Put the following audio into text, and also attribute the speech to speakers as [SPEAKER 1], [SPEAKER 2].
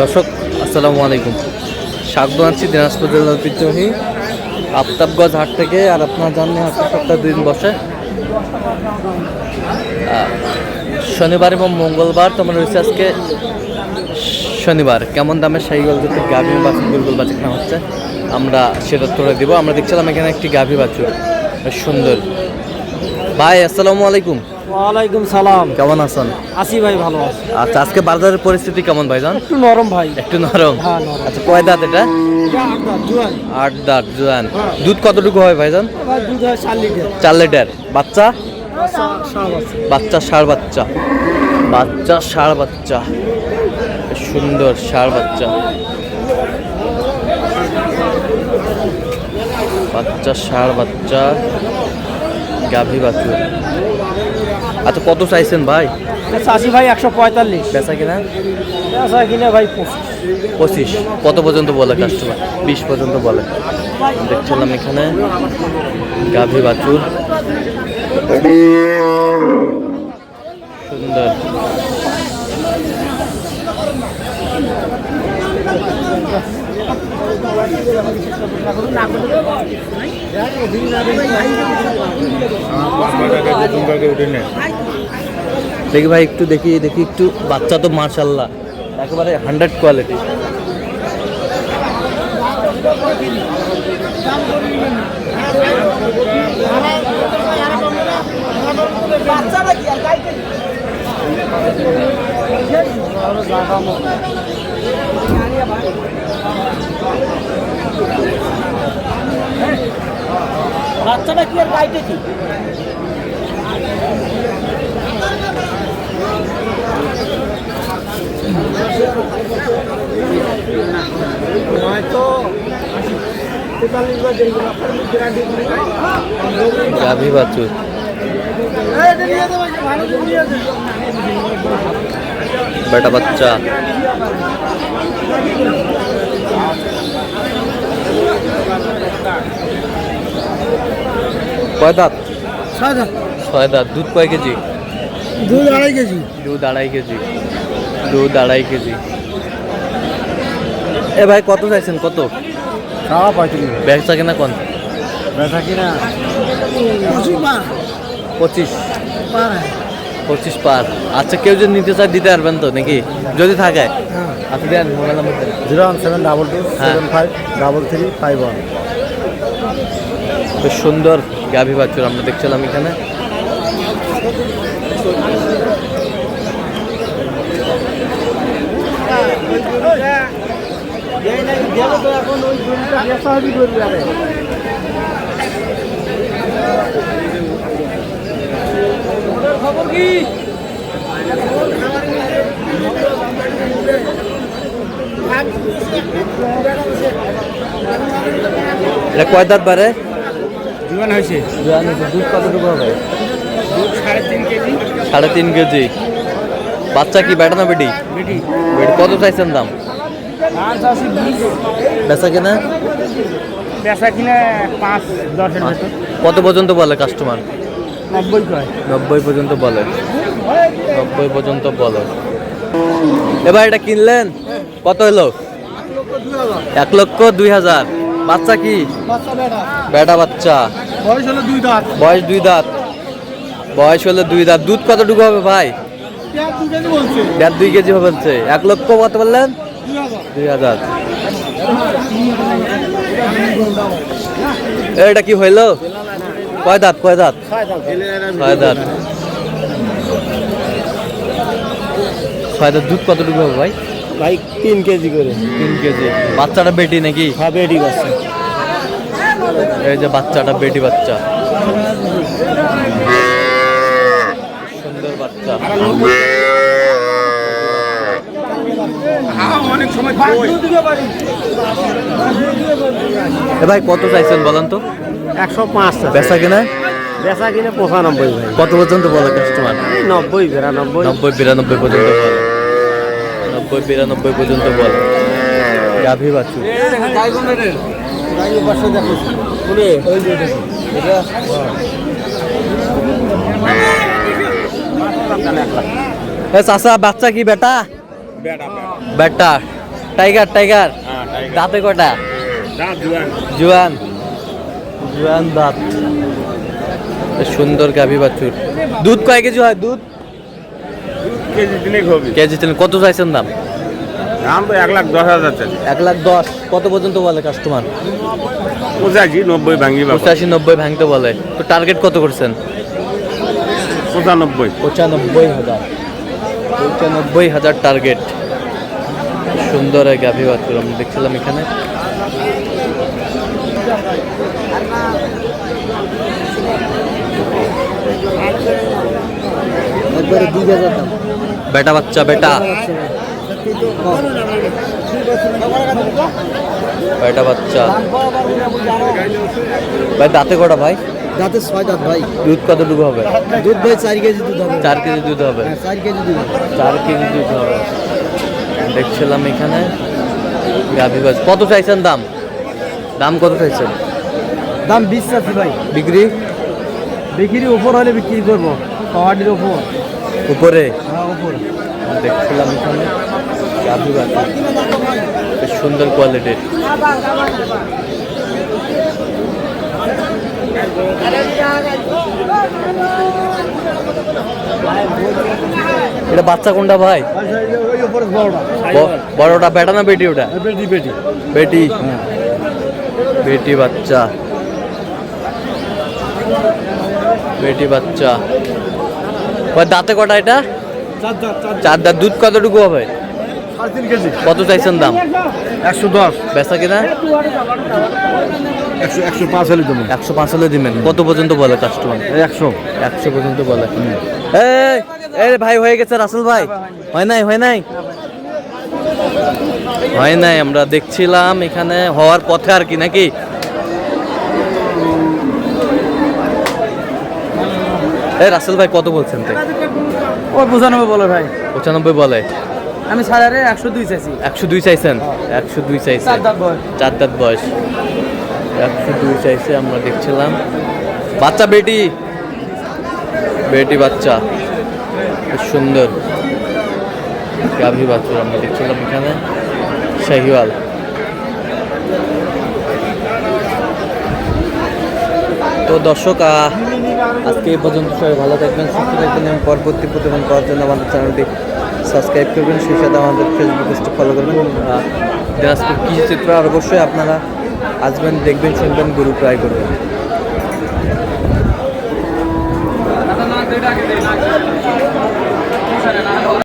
[SPEAKER 1] দর্শক আসসালামু আলাইকুম, স্বাগত জানাচ্ছি দিনাজপুর জেলার ঐতিহ্যবাহী আফতাবগঞ্জ হাট থেকে। আর আপনারা জানেন হাটটা সপ্তাহে 2 দিন বসে, শনিবার এবং মঙ্গলবার। তোমার রয়েছে আজকে শনিবার। কেমন দামে শাহিওয়াল জাতের গাভী বাছুর গরুগুলো বাছুর কেনা হচ্ছে আমরা সেটা তোড়ে দিব। আমরা দেখছিলাম এখানে একটি গাভী বাছুর, সুন্দর। ভাই আসসালামু আলাইকুম।
[SPEAKER 2] ওয়ালাইকুম সালাম।
[SPEAKER 1] কেমন আছেন?
[SPEAKER 2] আসি ভাই, ভালো আছি।
[SPEAKER 1] আচ্ছা, আজকে বাজারের পরিস্থিতি কেমন ভাইজান?
[SPEAKER 2] একটু নরম ভাই।
[SPEAKER 1] একটু নরম।
[SPEAKER 2] হ্যাঁ, নরম।
[SPEAKER 1] আচ্ছা, কয় দাঁত এটা? 8 দাঁত জোয়ান। দুধ কতটুকু হয় ভাইজান?
[SPEAKER 2] ভাই দুধ হয় 4 লিটার।
[SPEAKER 1] 4 লিটার। বাচ্চা?
[SPEAKER 2] বাচ্চা
[SPEAKER 1] ষাঁড় বাচ্চা। বাচ্চা ষাঁড় বাচ্চা, সুন্দর ষাঁড় বাচ্চা। বাচ্চা ষাঁড় বাচ্চা গাভী বাছুর। আচ্ছা, কত চাইছেন ভাই?
[SPEAKER 2] চাষি ভাই 145।
[SPEAKER 1] বেচা কিনা?
[SPEAKER 2] বেচা কিনা ভাই
[SPEAKER 1] 25। কত পর্যন্ত বলে কাস্টমার? 20 পর্যন্ত বলে। দেখছিলাম এখানে গাভী বাছুর, সুন্দর। দেখি ভাই, একটু দেখি একটু। বাচ্চা তো মাশাআল্লাহ একেবারে 100 কোয়ালিটি।
[SPEAKER 2] বাচ্চাটা কি আর গাইতে কি?
[SPEAKER 1] গাভী বাছুর, বেটা বাচ্চা। কয় দাঁত? 6 দাঁত। দুধ কয় কেজি?
[SPEAKER 2] দুধ 2.5 কেজি।
[SPEAKER 1] দুধ 2.5 কেজি। দুধ 2.5 কেজি। এ ভাই কত চাইছেন? কত?
[SPEAKER 2] 35।
[SPEAKER 1] বেচা কিনা কোন?
[SPEAKER 2] বেচা কিনা
[SPEAKER 1] 25 পার। আচ্ছা, কেউ যদি নিতে চায় দিতে পারবেন তো নাকি? যদি থাকে আপনি দেন। মোবাইল নাম্বার দেন।
[SPEAKER 2] 01722753351।
[SPEAKER 1] বেশ সুন্দর গাভী বাছুর আমরা দেখছিলাম এখানে।
[SPEAKER 2] খবর কি?
[SPEAKER 1] এটা কয় দাঁত বারে?
[SPEAKER 2] জোয়ান হয়েছে।
[SPEAKER 1] দুধ কতটুকু হবে?
[SPEAKER 2] দুধ 3.5 কেজি।
[SPEAKER 1] 3.5 কেজি। বাচ্চা কি বেটা না বেটি?
[SPEAKER 2] বেটি।
[SPEAKER 1] বেটি। কত চাইছেন দাম?
[SPEAKER 2] আর চাষি 20।
[SPEAKER 1] বেচা কিনা?
[SPEAKER 2] বেচা কিনা 5-10 এর ভেতর।
[SPEAKER 1] কত পর্যন্ত বলে কাস্টমার?
[SPEAKER 2] 90 কয়।
[SPEAKER 1] 90 পর্যন্ত বলে। 90 পর্যন্ত বলে। এবার এটা কিনলেন কত হলো? 1,02,000। বাচ্চা কি?
[SPEAKER 2] বাচ্চা বেটা।
[SPEAKER 1] বেটা বাচ্চা।
[SPEAKER 2] বয়স হলো 2 দাঁত।
[SPEAKER 1] বয়স 2 দাঁত। বয়স হলো 2 দাঁত। দুধ কতটুকু হবে ভাই?
[SPEAKER 2] 2 কেজি বলছে।
[SPEAKER 1] 1.5-2 কেজি হবে বলছে। 1,00,000 কত বললেন? 2,000। এটা কি হইলো? কয় দাঁত? 6 দাঁত। 6 দাঁত। দুধ কতটুকু হবে ভাই?
[SPEAKER 2] ভাই 3 কেজি করে।
[SPEAKER 1] 3 কেজি। বাচ্চাটা বেটি নাকি?
[SPEAKER 2] হ্যাঁ, বেটি বাচ্চা।
[SPEAKER 1] এই যে বাচ্চাটা বেটি বাচ্চা, সুন্দর বাচ্চা। এ ভাই কত চাইছেন বলেন তো?
[SPEAKER 2] 105।
[SPEAKER 1] বেচা কিনা?
[SPEAKER 2] বেচা কিনে 95 ভাই।
[SPEAKER 1] কত পর্যন্ত বলে কাস্টমার?
[SPEAKER 2] 90 92
[SPEAKER 1] 90-92 পর্যন্ত বলে। 90-92 পর্যন্ত বলে। গাভী বাছুর। চাচা বাচ্চা কি বেটা? বেটা। Tiger tiger. দাঁতে কটা? জুয়ান জুয়ান দাঁত। সুন্দর গাভী বাছুর। দুধ কয় কেজি হয়? দুধ কেজি তিন। কত চাইছেন দাম?
[SPEAKER 2] দাম তো 1,10,000 চাই।
[SPEAKER 1] 1,10,000। কত পর্যন্ত বলে কাস্টমার?
[SPEAKER 2] 85-90 ভাঙি
[SPEAKER 1] 85-90 ভাঙতে বলে। তো টার্গেট কত করছেন?
[SPEAKER 2] 95।
[SPEAKER 1] 95,000 টার্গেট। সুন্দর এক গাভী বাছুর আমরা দেখছিলাম এখানে। বেটা বাচ্চা বেটা বেটা বাচ্চা ভাই। দাঁতে কটা ভাই?
[SPEAKER 3] দাঁতে 6 দাঁত ভাই।
[SPEAKER 1] দুধ কতটুকু হবে?
[SPEAKER 3] দুধ ভাই 4 কেজি দুধ হবে।
[SPEAKER 1] 4 কেজি দুধ হবে।
[SPEAKER 3] 4 কেজি দুধ হবে।
[SPEAKER 1] 4 কেজি দুধ হবে। দেখছিলাম এখানে গাভী বাছুর। কত চাইছেন দাম? দাম কত চাইছেন?
[SPEAKER 3] দাম 20 চাচ্ছি ভাই।
[SPEAKER 1] বিক্রি?
[SPEAKER 3] বিক্রি উপর হলে বিক্রি করবো। পাহাড়ির উপর।
[SPEAKER 1] উপরে?
[SPEAKER 3] হ্যাঁ উপর।
[SPEAKER 1] দেখছিলাম এখানে গাভী বাছুর বেশ সুন্দর কোয়ালিটির। এটা বাচ্চা কোনটা ভাই?
[SPEAKER 3] ওই উপরে বড়টা।
[SPEAKER 1] বড়টা বেটা না বেটি? ওটা
[SPEAKER 3] বেটি বেটি।
[SPEAKER 1] বেটি। বেটি বাচ্চা। বেটি বাচ্চা। ওই দাঁতে কটা এটা?
[SPEAKER 3] 4 দাঁত।
[SPEAKER 1] 4 দাঁত। দুধ কতটুকু হবে?
[SPEAKER 3] 3.5 কেজি।
[SPEAKER 1] কত চাইছেন দাম?
[SPEAKER 3] 110।
[SPEAKER 1] বেচা কিনা?
[SPEAKER 3] 105 হলে দেবো।
[SPEAKER 1] 105 হলে দিবেন। কত পর্যন্ত বলে কাস্টমার? 100 পর্যন্ত বলে। এই ভাই হয়ে গেছে রাসেল ভাই? হয় নাই হয় নাই হয় নাই। আমরা দেখছিলাম এখানে হওয়ার পথে আর কি নাকি। এই রাসেল ভাই কত বলছেন? তাই
[SPEAKER 3] ওই 95 বলে ভাই।
[SPEAKER 1] 95 বলে।
[SPEAKER 3] আমি সাড়ে 102 চাইছি।
[SPEAKER 1] 102 চাইছেন? 102 চাইছে।
[SPEAKER 3] 4 দাঁত বয়স।
[SPEAKER 1] 4 দাঁত বয়স। 102 চাইছে। আমরা দেখছিলাম বাচ্চা বেটি। বেটি বাচ্চা খুব সুন্দর গাভী বাছুর আমরা দেখছিলাম এখানে শাহিওয়াল। তো দর্শক আজকে এই পর্যন্ত সবাই ভালো থাকবেন, সুস্থ থাকবেন এবং পরবর্তী প্রতিবেদন পাওয়ার জন্য আমাদের চ্যানেলটি সাবস্ক্রাইব করবেন। সেই সাথে আমাদের ফেসবুক পেজটি ফলো করবেন। দিনাজপুর কৃষি চিত্র আর অবশ্যই আপনারা আসবেন, দেখবেন, শুনবেন, গরু ক্রয় করবেন।